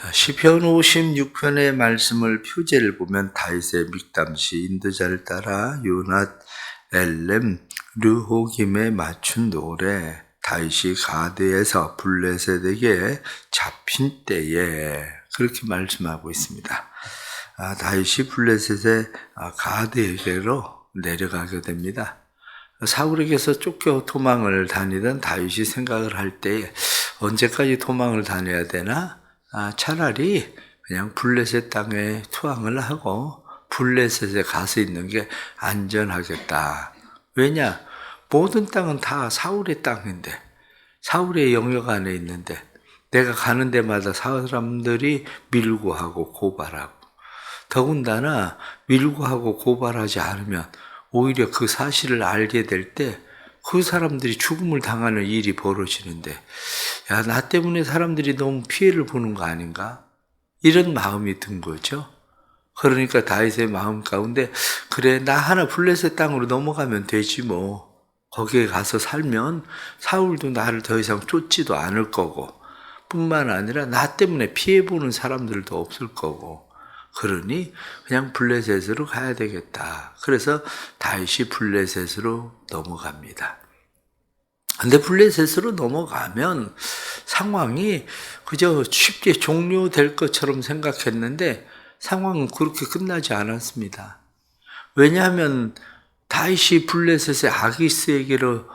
시편 56편의 말씀을 표제를 보면 다윗의 믹담시 인드자를 따라 요낫 엘렘 르호김에 맞춘 노래, 다윗이 가드에서 블레셋에게 잡힌 때에, 그렇게 말씀하고 있습니다. 다윗이 블레셋의 가드에게로 내려가게 됩니다. 사울에게서 쫓겨 도망을 다니던 다윗이 생각을 할 때에 언제까지 도망을 다녀야 되나? 차라리 그냥 블레셋 땅에 투항을 하고 블레셋에 가서 있는 게 안전하겠다. 왜냐? 모든 땅은 다 사울의 땅인데, 사울의 영역 안에 있는데, 내가 가는 데마다 사람들이 밀고 하고 고발하고, 더군다나 밀고 하고 고발하지 않으면 오히려 그 사실을 알게 될 때 그 사람들이 죽음을 당하는 일이 벌어지는데, 야, 나 때문에 사람들이 너무 피해를 보는 거 아닌가? 이런 마음이 든 거죠. 그러니까 다윗의 마음 가운데, 그래, 나 하나 블레셋 땅으로 넘어가면 되지 뭐. 거기에 가서 살면 사울도 나를 더 이상 쫓지도 않을 거고, 뿐만 아니라 나 때문에 피해 보는 사람들도 없을 거고, 그러니 그냥 블레셋으로 가야 되겠다. 그래서 다윗이 블레셋으로 넘어갑니다. 근데 블레셋으로 넘어가면 상황이 그저 쉽게 종료될 것처럼 생각했는데 상황은 그렇게 끝나지 않았습니다. 왜냐하면 다윗이 블레셋의 아기스에게로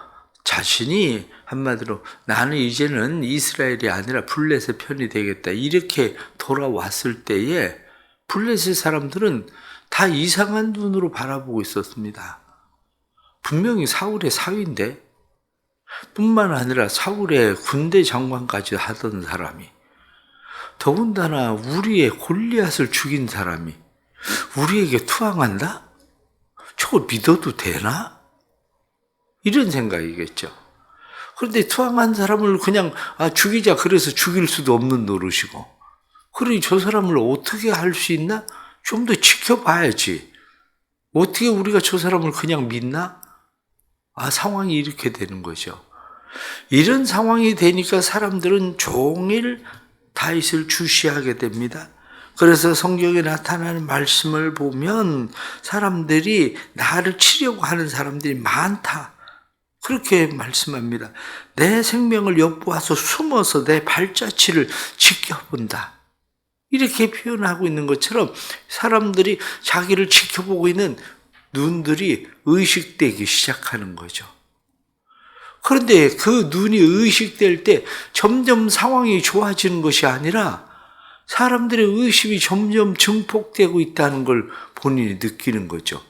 자신이 한마디로 나는 이제는 이스라엘이 아니라 블레셋 편이 되겠다, 이렇게 돌아왔을 때에 블레셋 사람들은 다 이상한 눈으로 바라보고 있었습니다. 분명히 사울의 사위인데, 뿐만 아니라 사울의 군대 장관까지 하던 사람이, 더군다나 우리의 골리앗을 죽인 사람이 우리에게 투항한다? 저걸 믿어도 되나? 이런 생각이겠죠. 그런데 투항한 사람을 그냥 죽이자 그래서 죽일 수도 없는 노릇이고, 그러니 저 사람을 어떻게 할 수 있나? 좀 더 지켜봐야지. 어떻게 우리가 저 사람을 그냥 믿나? 상황이 이렇게 되는 거죠. 이런 상황이 되니까 사람들은 종일 다윗을 주시하게 됩니다. 그래서 성경에 나타나는 말씀을 보면 사람들이 나를 치려고 하는 사람들이 많다, 그렇게 말씀합니다. 내 생명을 엿보아서 숨어서 내 발자취를 지켜본다, 이렇게 표현하고 있는 것처럼 사람들이 자기를 지켜보고 있는 눈들이 의식되기 시작하는 거죠. 그런데 그 눈이 의식될 때 점점 상황이 좋아지는 것이 아니라 사람들의 의심이 점점 증폭되고 있다는 걸 본인이 느끼는 거죠.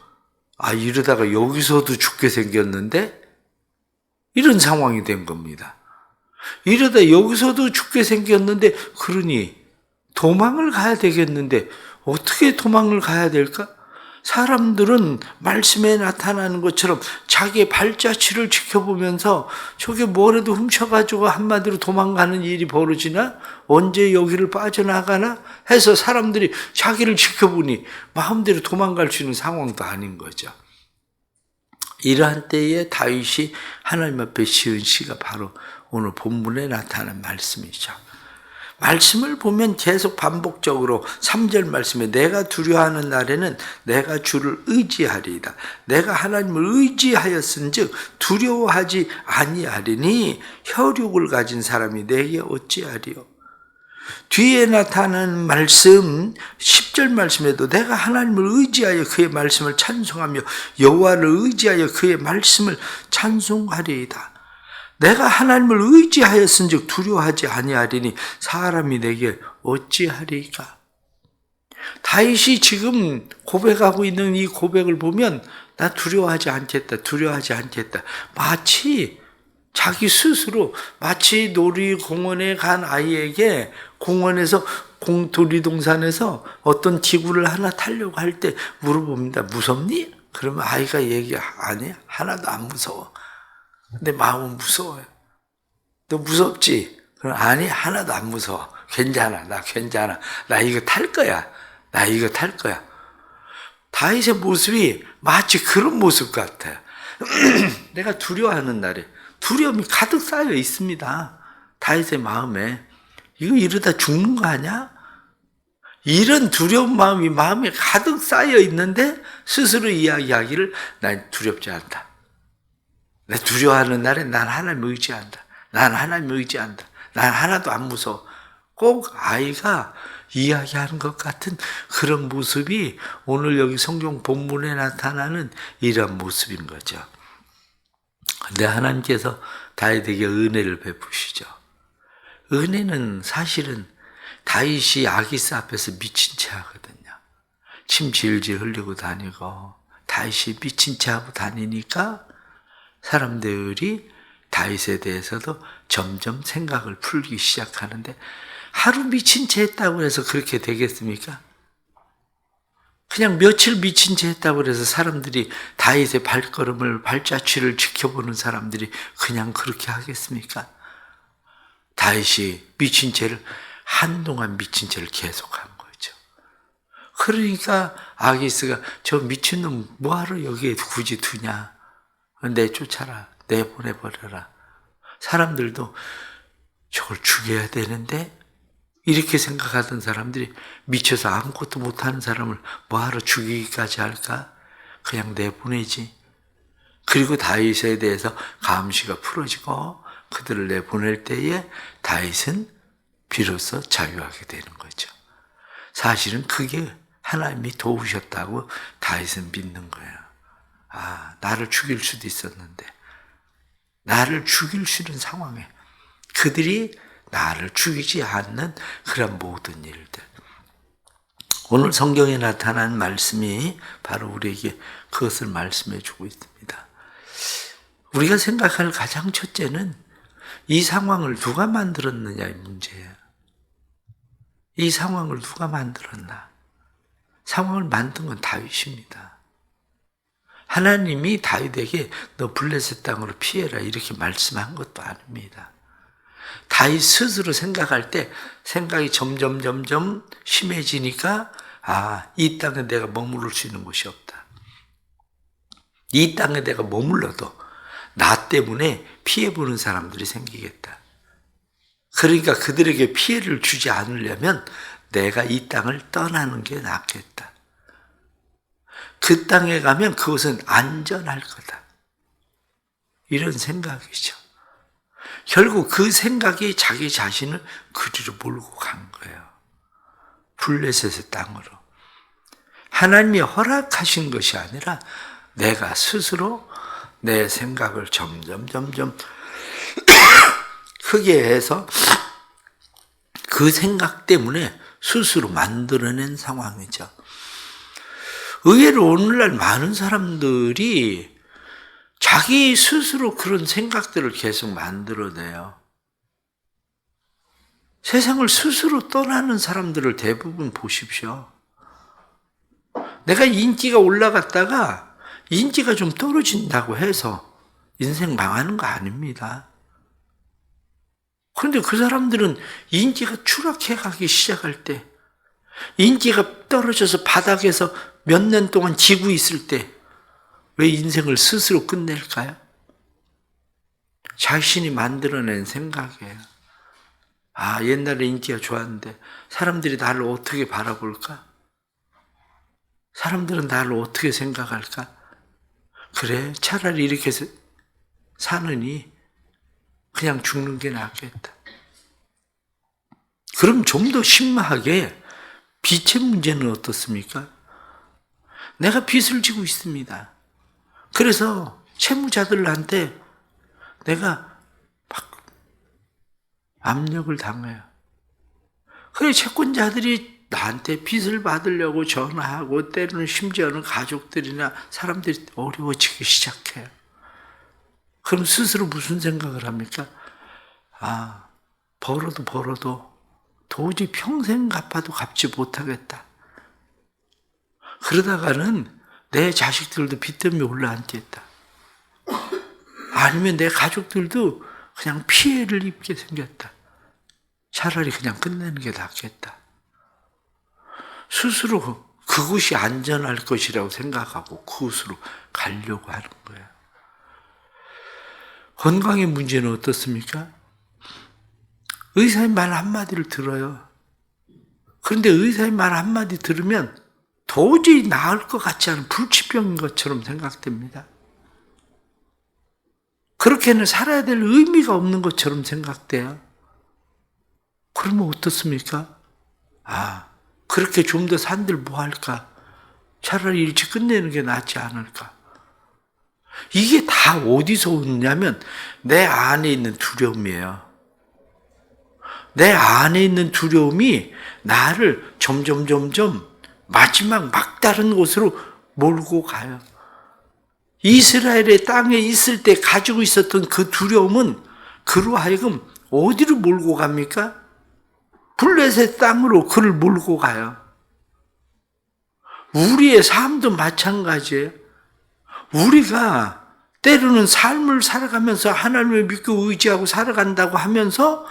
이러다가 여기서도 죽게 생겼는데? 이런 상황이 된 겁니다. 이러다 여기서도 죽게 생겼는데, 그러니 도망을 가야 되겠는데 어떻게 도망을 가야 될까? 사람들은 말씀에 나타나는 것처럼 자기의 발자취를 지켜보면서 저게 뭐라도 훔쳐가지고 한마디로 도망가는 일이 벌어지나? 언제 여기를 빠져나가나? 해서 사람들이 자기를 지켜보니 마음대로 도망갈 수 있는 상황도 아닌 거죠. 이러한 때에 다윗이 하나님 앞에 지은 시가 바로 오늘 본문에 나타나는 말씀이죠. 말씀을 보면 계속 반복적으로 3절 말씀에 내가 두려워하는 날에는 내가 주를 의지하리이다. 내가 하나님을 의지하였은즉 두려워하지 아니하리니 혈육을 가진 사람이 내게 어찌하리요. 뒤에 나타나는 말씀 10절 말씀에도 내가 하나님을 의지하여 그의 말씀을 찬송하며 여호와를 의지하여 그의 말씀을 찬송하리이다. 내가 하나님을 의지하였은즉 두려워하지 아니하리니 사람이 내게 어찌하리까. 다윗이 지금 고백하고 있는 이 고백을 보면 나 두려워하지 않겠다, 두려워하지 않겠다, 마치 자기 스스로 마치 놀이공원에 간 아이에게 공원에서 놀이동산에서 어떤 기구를 하나 타려고 할 때 물어봅니다. 무섭니? 그러면 아이가 아니야, 하나도 안 무서워. 근데 마음은 무서워요. 너 무섭지? 그럼 아니, 하나도 안 무서워. 괜찮아, 나 괜찮아. 나 이거 탈 거야. 나 이거 탈 거야. 다윗의 모습이 마치 그런 모습 같아요. 내가 두려워하는 날에 두려움이 가득 쌓여 있습니다. 다윗의 마음에. 이거 이러다 죽는 거 아니야? 이런 두려운 마음이 마음에 가득 쌓여 있는데 스스로 이야기하기를 난 두렵지 않다. 내 두려워하는 날에 난 하나님을 의지한다. 난 하나님을 의지한다. 난 하나도 안 무서워. 꼭 아이가 이야기하는 것 같은 그런 모습이 오늘 여기 성경 본문에 나타나는 이런 모습인 거죠. 근데 하나님께서 다윗에게 은혜를 베푸시죠. 은혜는 사실은 다윗이 아기스 앞에서 미친 채 하거든요. 침 질질 흘리고 다니고 다윗이 미친 채 하고 다니니까 사람들이 다윗에 대해서도 점점 생각을 풀기 시작하는데 하루 미친 채 했다고 해서 그렇게 되겠습니까? 그냥 며칠 미친 채 했다고 해서 사람들이 다윗의 발걸음을 발자취를 지켜보는 사람들이 그냥 그렇게 하겠습니까? 다윗이 미친 채를 한동안 미친 채를 계속한 거죠. 그러니까 아기스가 저 미친놈 뭐하러 여기에 굳이 두냐? 내쫓아라. 내보내버려라. 사람들도 저걸 죽여야 되는데 이렇게 생각하던 사람들이 미쳐서 아무것도 못하는 사람을 뭐하러 죽이기까지 할까? 그냥 내보내지. 그리고 다윗에 대해서 감시가 풀어지고 그들을 내보낼 때에 다윗은 비로소 자유하게 되는 거죠. 사실은 그게 하나님이 도우셨다고 다윗은 믿는 거예요. 아, 나를 죽일 수도 있었는데 나를 죽일 수 있는 상황에 그들이 나를 죽이지 않는 그런 모든 일들. 오늘 성경에 나타난 말씀이 바로 우리에게 그것을 말씀해 주고 있습니다. 우리가 생각할 가장 첫째는 이 상황을 누가 만들었느냐의 문제예요. 이 상황을 누가 만들었나? 상황을 만든 건 다윗입니다. 하나님이 다윗에게 너 블레셋 땅으로 피해라 이렇게 말씀한 것도 아닙니다. 다윗 스스로 생각할 때 생각이 점점 심해지니까 이 땅에 내가 머무를 수 있는 곳이 없다. 이 땅에 내가 머물러도 나 때문에 피해보는 사람들이 생기겠다. 그러니까 그들에게 피해를 주지 않으려면 내가 이 땅을 떠나는 게 낫겠다. 그 땅에 가면 그것은 안전할 거다. 이런 생각이죠. 결국 그 생각이 자기 자신을 그리로 몰고 간 거예요. 블레셋의 땅으로. 하나님이 허락하신 것이 아니라 내가 스스로 내 생각을 점점 크게 해서 그 생각 때문에 스스로 만들어낸 상황이죠. 의외로 오늘날 많은 사람들이 자기 스스로 그런 생각들을 계속 만들어내요. 세상을 스스로 떠나는 사람들을 대부분 보십시오. 내가 인기가 올라갔다가 인기가 좀 떨어진다고 해서 인생 망하는 거 아닙니다. 그런데 그 사람들은 인기가 추락해 가기 시작할 때, 인기가 떨어져서 바닥에서 몇 년 동안 지고 있을 때 왜 인생을 스스로 끝낼까요? 자신이 만들어낸 생각이에요. 옛날에 인기가 좋았는데 사람들이 나를 어떻게 바라볼까? 사람들은 나를 어떻게 생각할까? 그래, 차라리 이렇게 사느니 그냥 죽는 게 낫겠다. 그럼 좀 더 심하게 빚의 문제는 어떻습니까? 내가 빚을 지고 있습니다. 그래서 채무자들한테 내가 막 압력을 당해요. 그래, 채권자들이 나한테 빚을 받으려고 전화하고 때로는 심지어는 가족들이나 사람들이 어려워지기 시작해요. 그럼 스스로 무슨 생각을 합니까? 벌어도 도저히 평생 갚아도 갚지 못하겠다. 그러다가는 내 자식들도 빚 때문에 올라앉겠다. 아니면 내 가족들도 그냥 피해를 입게 생겼다. 차라리 그냥 끝내는 게 낫겠다. 스스로 그것이 안전할 것이라고 생각하고 그것으로 가려고 하는 거예요. 건강의 문제는 어떻습니까? 의사의 말 한마디를 들어요. 그런데 의사의 말 한마디 들으면 도저히 나을 것 같지 않은 불치병인 것처럼 생각됩니다. 그렇게는 살아야 될 의미가 없는 것처럼 생각돼요. 그러면 어떻습니까? 그렇게 좀 더 산들 뭐 할까? 차라리 일찍 끝내는 게 낫지 않을까? 이게 다 어디서 오느냐면 내 안에 있는 두려움이에요. 내 안에 있는 두려움이 나를 점점 마지막 막다른 곳으로 몰고 가요. 이스라엘의 땅에 있을 때 가지고 있었던 그 두려움은 그로 하여금 어디로 몰고 갑니까? 블레셋 땅으로 그를 몰고 가요. 우리의 삶도 마찬가지예요. 우리가 때로는 삶을 살아가면서 하나님을 믿고 의지하고 살아간다고 하면서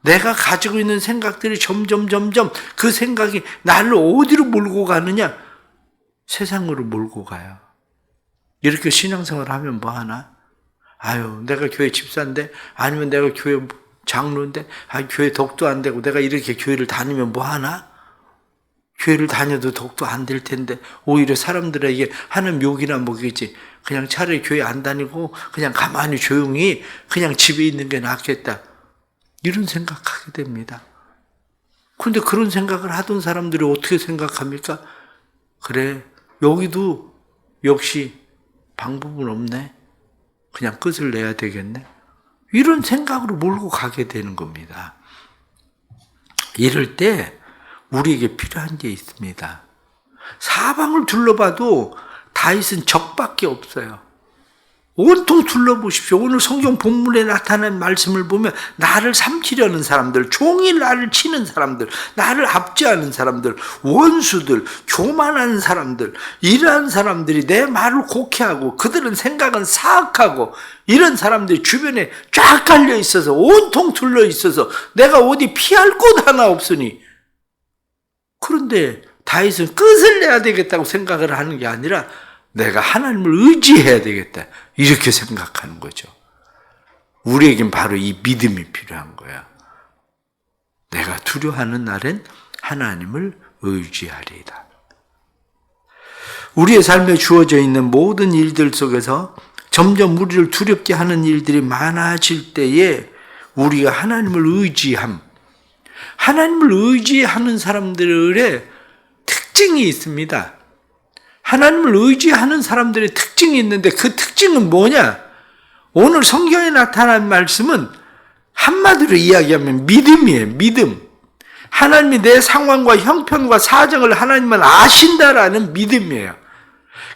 내가 가지고 있는 생각들이 점점 그 생각이 나를 어디로 몰고 가느냐? 세상으로 몰고 가요. 이렇게 신앙생활을 하면 뭐 하나? 내가 교회 집사인데, 아니면 내가 교회 장로인데, 교회 덕도 안 되고 내가 이렇게 교회를 다니면 뭐 하나? 교회를 다녀도 덕도 안 될 텐데 오히려 사람들에게 하는 욕이나 먹이지. 그냥 차라리 교회 안 다니고 그냥 가만히 조용히 그냥 집에 있는 게 낫겠다. 이런 생각하게 됩니다. 그런데 그런 생각을 하던 사람들이 어떻게 생각합니까? 그래, 여기도 역시 방법은 없네. 그냥 끝을 내야 되겠네. 이런 생각으로 몰고 가게 되는 겁니다. 이럴 때 우리에게 필요한 게 있습니다. 사방을 둘러봐도 다윗은 적밖에 없어요. 온통 둘러보십시오. 오늘 성경 본문에 나타난 말씀을 보면 나를 삼키려는 사람들, 종일 나를 치는 사람들, 나를 압제하는 사람들, 원수들, 교만한 사람들, 이러한 사람들이 내 말을 곡해하고 그들은 생각은 사악하고 이런 사람들이 주변에 쫙 깔려 있어서 온통 둘러 있어서 내가 어디 피할 곳 하나 없으니. 그런데 다윗은 끝을 내야 되겠다고 생각을 하는 게 아니라 내가 하나님을 의지해야 되겠다. 이렇게 생각하는 거죠. 우리에겐 바로 이 믿음이 필요한 거야. 내가 두려워하는 날엔 하나님을 의지하리이다. 우리의 삶에 주어져 있는 모든 일들 속에서 점점 우리를 두렵게 하는 일들이 많아질 때에 우리가 하나님을 의지함, 하나님을 의지하는 사람들의 특징이 있습니다. 하나님을 의지하는 사람들의 특징이 있는데 그 특징은 뭐냐? 오늘 성경에 나타난 말씀은 한마디로 이야기하면 믿음이에요. 믿음. 하나님이 내 상황과 형편과 사정을 하나님은 아신다라는 믿음이에요.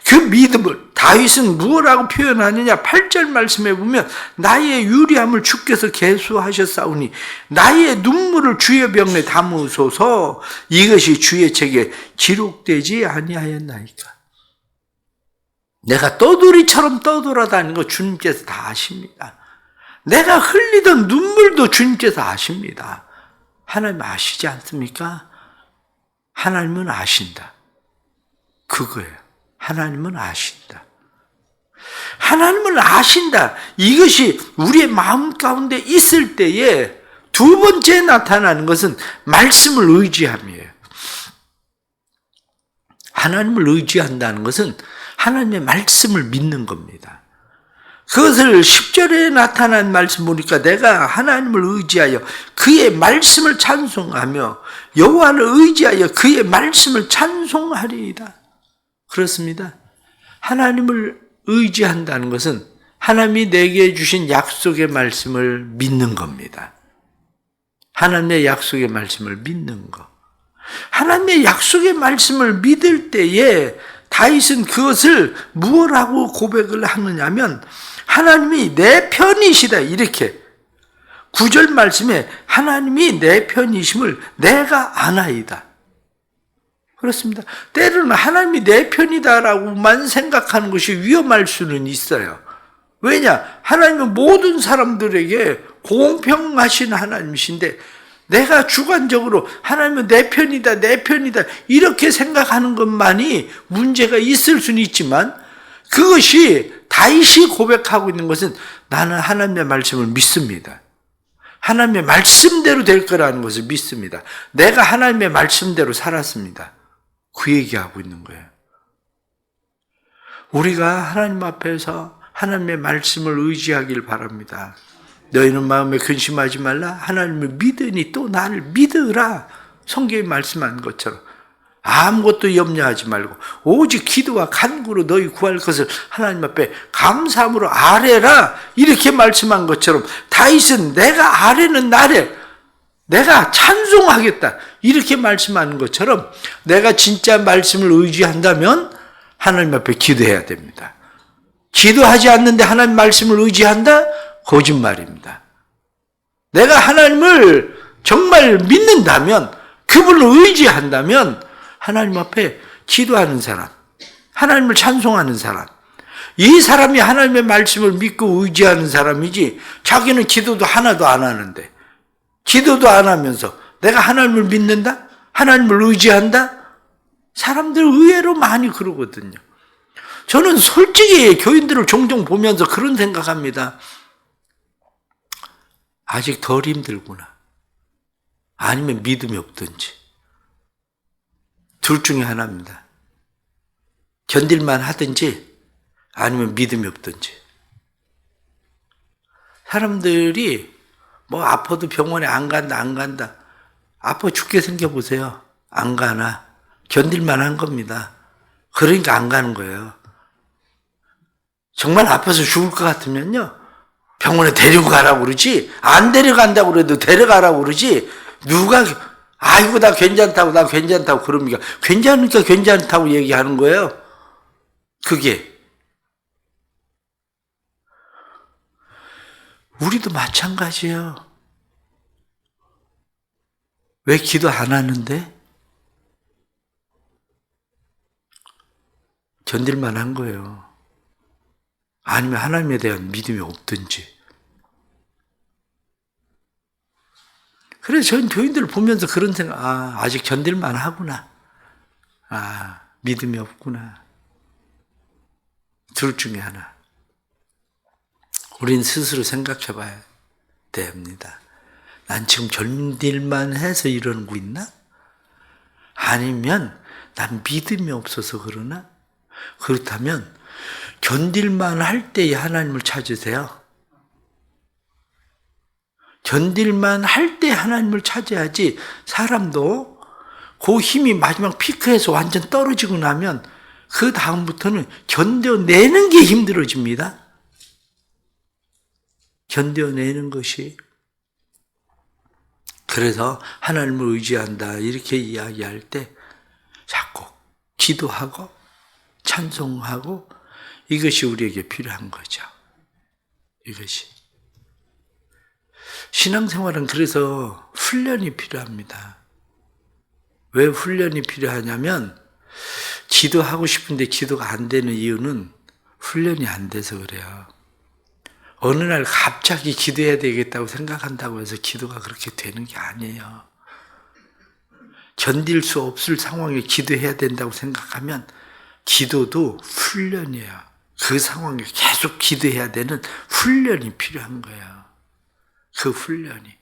그 믿음을 다윗은 무엇라고 표현하느냐? 8절 말씀에 보면 나의 유리함을 주께서 계수하셨사오니 나의 눈물을 주의 병에 담으소서 이것이 주의 책에 기록되지 아니하였나이까. 내가 떠돌이처럼 떠돌아다니는 거 주님께서 다 아십니다. 내가 흘리던 눈물도 주님께서 아십니다. 하나님 아시지 않습니까? 하나님은 아신다. 그거예요. 하나님은 아신다. 하나님은 아신다. 이것이 우리의 마음 가운데 있을 때에 두 번째 나타나는 것은 말씀을 의지함이에요. 하나님을 의지한다는 것은 하나님의 말씀을 믿는 겁니다. 그것을 10절에 나타난 말씀 보니까 내가 하나님을 의지하여 그의 말씀을 찬송하며 여호와를 의지하여 그의 말씀을 찬송하리이다. 그렇습니다. 하나님을 의지한다는 것은 하나님이 내게 주신 약속의 말씀을 믿는 겁니다. 하나님의 약속의 말씀을 믿는 것. 하나님의 약속의 말씀을 믿을 때에 다윗은 그것을 무엇라고 고백을 하느냐면 하나님이 내 편이시다. 이렇게 9절 말씀에 하나님이 내 편이심을 내가 아나이다. 그렇습니다. 때로는 하나님이 내 편이다라고만 생각하는 것이 위험할 수는 있어요. 왜냐? 하나님은 모든 사람들에게 공평하신 하나님이신데 내가 주관적으로 하나님은 내 편이다, 내 편이다 이렇게 생각하는 것만이 문제가 있을 수는 있지만 그것이 다윗이 고백하고 있는 것은 나는 하나님의 말씀을 믿습니다. 하나님의 말씀대로 될 거라는 것을 믿습니다. 내가 하나님의 말씀대로 살았습니다. 그 얘기하고 있는 거예요. 우리가 하나님 앞에서 하나님의 말씀을 의지하길 바랍니다. 너희는 마음에 근심하지 말라. 하나님을 믿으니 또 나를 믿으라. 성경에 말씀한 것처럼 아무것도 염려하지 말고 오직 기도와 간구로 너희 구할 것을 하나님 앞에 감사함으로 아뢰라. 이렇게 말씀한 것처럼 다윗은 내가 아뢰는 나를 내가 찬송하겠다. 이렇게 말씀하는 것처럼 내가 진짜 말씀을 의지한다면 하나님 앞에 기도해야 됩니다. 기도하지 않는데 하나님 말씀을 의지한다? 거짓말입니다. 내가 하나님을 정말 믿는다면, 그분을 의지한다면 하나님 앞에 기도하는 사람, 하나님을 찬송하는 사람, 이 사람이 하나님의 말씀을 믿고 의지하는 사람이지, 자기는 기도도 하나도 안 하는데, 기도도 안 하면서 내가 하나님을 믿는다? 하나님을 의지한다? 사람들 의외로 많이 그러거든요. 저는 솔직히 교인들을 종종 보면서 그런 생각합니다. 아직 덜 힘들구나. 아니면 믿음이 없든지. 둘 중에 하나입니다. 견딜만 하든지 아니면 믿음이 없든지. 사람들이 뭐 아파도 병원에 안 간다. 아파 죽게 생겨보세요. 안 가나. 견딜만 한 겁니다. 그러니까 안 가는 거예요. 정말 아파서 죽을 것 같으면요, 병원에 데리고 가라고 그러지, 안 데려간다고 그래도 데려가라고 그러지, 누가, 아이고, 나 괜찮다고 그럽니까? 괜찮으니까 괜찮다고 얘기하는 거예요. 그게. 우리도 마찬가지예요. 왜 기도 안 하는데? 견딜만 한 거예요. 아니면 하나님에 대한 믿음이 없든지. 그래서 저는 교인들을 보면서 그런 생각, 아직 견딜만 하구나. 믿음이 없구나. 둘 중에 하나. 우린 스스로 생각해 봐야 됩니다. 난 지금 견딜만 해서 이러고 있나? 아니면 난 믿음이 없어서 그러나? 그렇다면 견딜만 할 때에 하나님을 찾으세요. 견딜만 할 때 하나님을 찾아야지. 사람도 그 힘이 마지막 피크에서 완전 떨어지고 나면 그 다음부터는 견뎌내는 게 힘들어집니다. 견뎌내는 것이. 그래서 하나님을 의지한다 이렇게 이야기할 때 자꾸 기도하고 찬송하고 이것이 우리에게 필요한 거죠. 이것이. 신앙생활은 그래서 훈련이 필요합니다. 왜 훈련이 필요하냐면 기도하고 싶은데 기도가 안 되는 이유는 훈련이 안 돼서 그래요. 어느 날 갑자기 기도해야 되겠다고 생각한다고 해서 기도가 그렇게 되는 게 아니에요. 견딜 수 없을 상황에 기도해야 된다고 생각하면 기도도 훈련이에요. 그 상황에 계속 기도해야 되는 훈련이 필요한 거예요. 그 훈련이.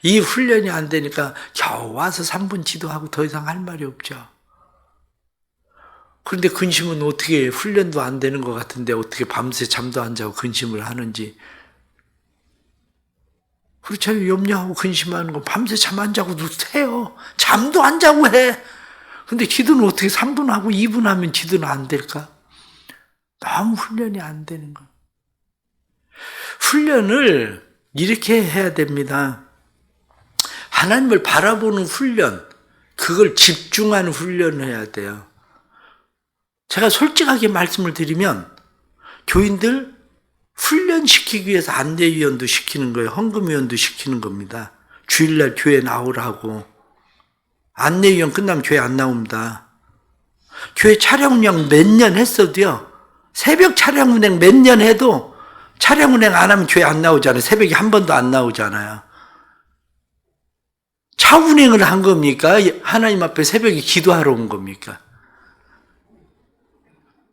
이 훈련이 안 되니까 겨우 와서 3분 기도하고 더 이상 할 말이 없죠. 그런데 근심은 어떻게 훈련도 안 되는 것 같은데 어떻게 밤새 잠도 안 자고 근심을 하는지. 그렇잖아요. 염려하고 근심하는 거 밤새 잠 안 자고도 해요. 잠도 안 자고 해. 근데 기도는 어떻게 3분 하고 2분 하면 기도는 안 될까? 너무 훈련이 안 되는 거. 훈련을 이렇게 해야 됩니다. 하나님을 바라보는 훈련, 그걸 집중하는 훈련을 해야 돼요. 제가 솔직하게 말씀을 드리면 교인들 훈련시키기 위해서 안내위원도 시키는 거예요. 헌금위원도 시키는 겁니다. 주일날 교회 나오라고. 안내위원 끝나면 교회 안 나옵니다. 교회 차량 운행 몇 년 했어도요. 새벽 차량 운행 몇 년 해도 차량 운행 안 하면 교회 안 나오잖아요. 새벽에 한 번도 안 나오잖아요. 차 운행을 한 겁니까? 하나님 앞에 새벽에 기도하러 온 겁니까?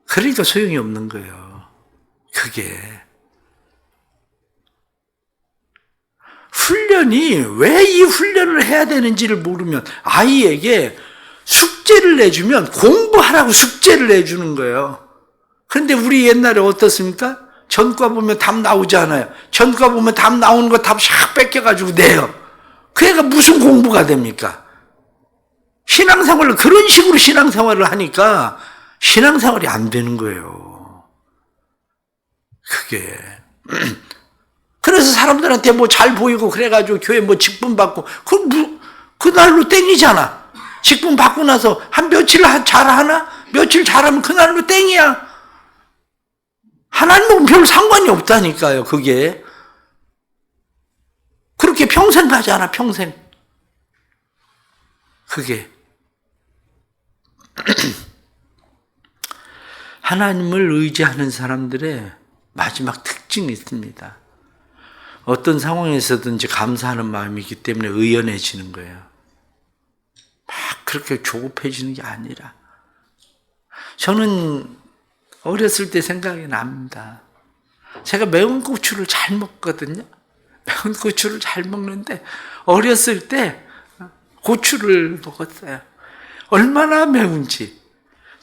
그러니까 소용이 없는 거예요. 그게. 훈련이 왜 이 훈련을 해야 되는지를 모르면 아이에게 숙제를 내주면 공부하라고 숙제를 내주는 거예요. 그런데 우리 옛날에 어떻습니까? 전과 보면 답 나오지 않아요. 전과 보면 답 나오는 거 답 샥 뺏겨가지고 내요. 그 애가 무슨 공부가 됩니까? 신앙생활을 그런 식으로 신앙생활을 하니까 신앙생활이 안 되는 거예요. 그게. 그래서 사람들한테 뭐 잘 보이고 그래가지고 교회 뭐 직분 받고 그날로 땡이잖아. 직분 받고 나서 한 며칠 잘하나? 며칠 잘하면 그날로 땡이야. 하나님하고는 별 상관이 없다니까요, 그게. 그렇게 평생 가잖아, 평생. 그게. 하나님을 의지하는 사람들의 마지막 특징이 있습니다. 어떤 상황에서든지 감사하는 마음이 있기 때문에 의연해지는 거예요. 막 그렇게 조급해지는 게 아니라. 저는 어렸을 때 생각이 납니다. 제가 매운 고추를 잘 먹거든요. 매운 고추를 잘 먹는데 어렸을 때 고추를 먹었어요. 얼마나 매운지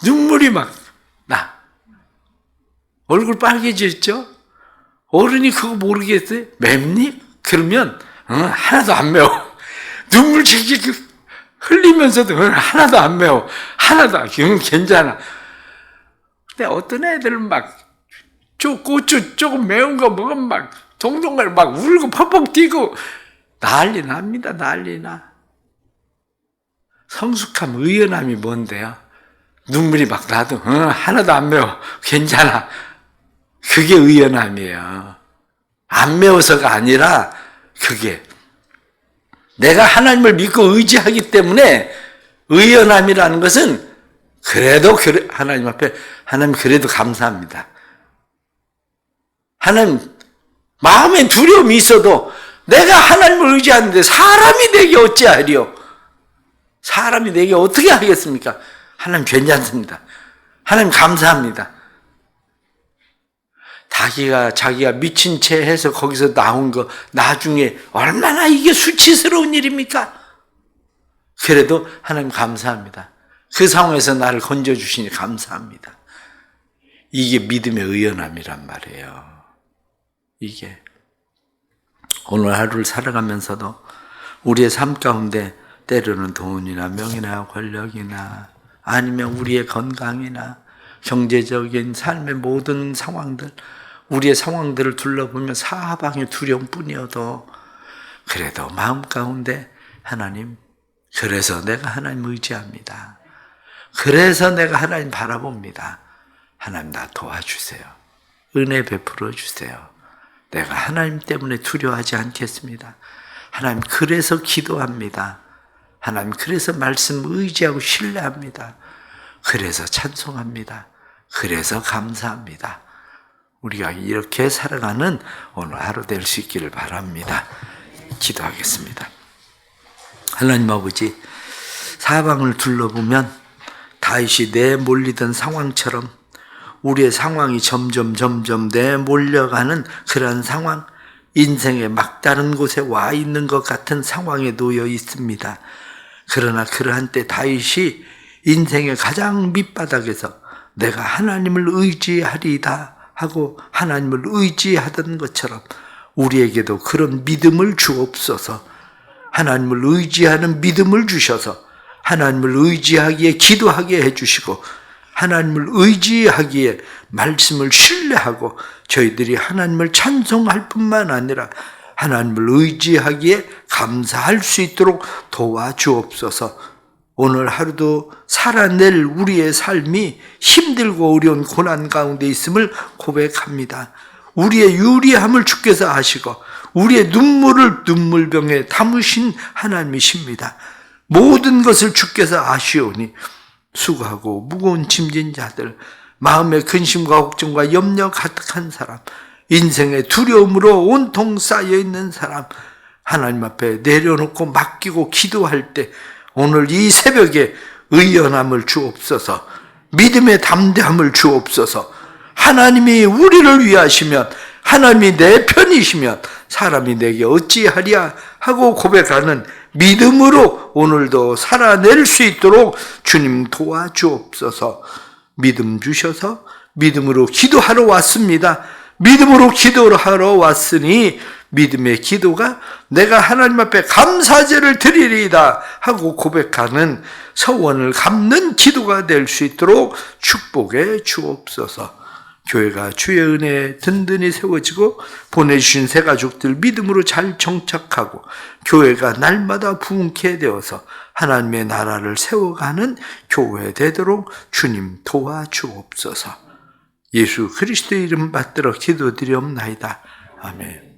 눈물이 막 나. 얼굴 빨개졌죠? 어른이 그거 모르겠어요? 맵니? 그러면 하나도 안 매워. 눈물 질질 흘리면서도 하나도 안 매워. 하나도 안 매워. 괜찮아. 근데 어떤 애들은 막 고추 조금 매운 거 먹으면 막 동동을 막 울고 퍽퍽 뛰고 난리 납니다. 난리 나. 성숙함, 의연함이 뭔데요? 눈물이 막 나도 하나도 안 매워. 괜찮아. 그게 의연함이에요. 안 매워서가 아니라 그게 내가 하나님을 믿고 의지하기 때문에 의연함이라는 것은 그래도 하나님 앞에 하나님 그래도 감사합니다. 하나님 마음에 두려움이 있어도 내가 하나님을 의지하는데 사람이 내게 어찌하리요? 사람이 내게 어떻게 하겠습니까? 하나님 괜찮습니다. 하나님 감사합니다. 자기가 미친 채 해서 거기서 나온 거 나중에 얼마나 이게 수치스러운 일입니까? 그래도 하나님 감사합니다. 그 상황에서 나를 건져주시니 감사합니다. 이게 믿음의 의연함이란 말이에요. 이게 오늘 하루를 살아가면서도 우리의 삶 가운데 때로는 돈이나 명이나 권력이나 아니면 우리의 건강이나 경제적인 삶의 모든 상황들, 우리의 상황들을 둘러보면 사방의 두려움뿐이어도 그래도 마음 가운데 하나님, 그래서 내가 하나님 의지합니다. 그래서 내가 하나님 바라봅니다. 하나님 나 도와주세요. 은혜 베풀어 주세요. 내가 하나님 때문에 두려워하지 않겠습니다. 하나님 그래서 기도합니다. 하나님 그래서 말씀 의지하고 신뢰합니다. 그래서 찬송합니다. 그래서 감사합니다. 우리가 이렇게 살아가는 오늘 하루 될 수 있기를 바랍니다. 기도하겠습니다. 하나님 아버지, 사방을 둘러보면 다윗이 내몰리던 상황처럼 우리의 상황이 점점 내몰려가는 그런 상황, 인생의 막다른 곳에 와 있는 것 같은 상황에 놓여 있습니다. 그러나 그러한 때 다윗이 인생의 가장 밑바닥에서 내가 하나님을 의지하리다 하고 하나님을 의지하던 것처럼 우리에게도 그런 믿음을 주옵소서. 하나님을 의지하는 믿음을 주셔서 하나님을 의지하기에 기도하게 해주시고 하나님을 의지하기에 말씀을 신뢰하고 저희들이 하나님을 찬송할 뿐만 아니라 하나님을 의지하기에 감사할 수 있도록 도와주옵소서. 오늘 하루도 살아낼 우리의 삶이 힘들고 어려운 고난 가운데 있음을 고백합니다. 우리의 유리함을 주께서 아시고 우리의 눈물을 눈물병에 담으신 하나님이십니다. 모든 것을 주께서 아시오니 수고하고 무거운 짐진 자들, 마음의 근심과 걱정과 염려 가득한 사람, 인생의 두려움으로 온통 쌓여있는 사람, 하나님 앞에 내려놓고 맡기고 기도할 때 오늘 이 새벽에 의연함을 주옵소서, 믿음의 담대함을 주옵소서. 하나님이 우리를 위하시면 하나님이 내 편이시면 사람이 내게 어찌하랴 하고 고백하는 믿음으로 오늘도 살아낼 수 있도록 주님 도와주옵소서. 믿음 주셔서 믿음으로 기도하러 왔습니다. 믿음으로 기도하러 왔으니 믿음의 기도가 내가 하나님 앞에 감사제를 드리리이다 하고 고백하는 서원을 갚는 기도가 될 수 있도록 축복해 주옵소서. 교회가 주의 은혜에 든든히 세워지고 보내주신 새 가족들 믿음으로 잘 정착하고 교회가 날마다 부흥케 되어서 하나님의 나라를 세워가는 교회 되도록 주님 도와주옵소서. 예수 그리스도의 이름 받들어 기도드리옵나이다. 아멘.